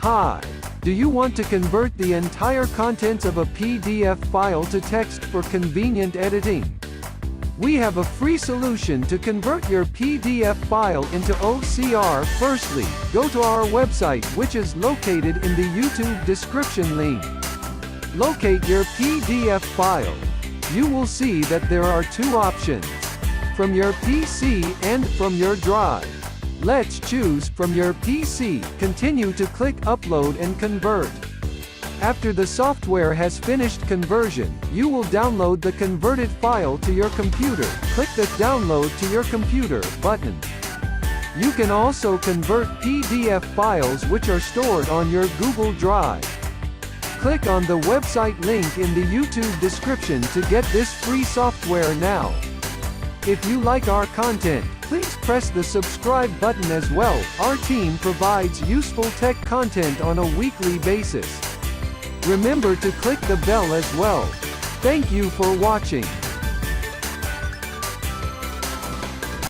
Hi! Do you want to convert the entire contents of a PDF file to text for convenient editing? We have a free solution to convert your PDF file into OCR. Firstly, go to our website, which is located in the YouTube description link. Locate your PDF file. You will see that there are two options: from your PC and from your drive. Let's choose from your PC. Continue to click Upload and Convert. After the software has finished conversion, you will download the converted file to your computer. Click the Download to your computer button. You can also convert PDF files which are stored on your Google Drive. Click on the website link in the YouTube description to get this free software now. If you like our content, please press the subscribe button as well. Our team provides useful tech content on a weekly basis. Remember to click the bell as well. Thank you for watching.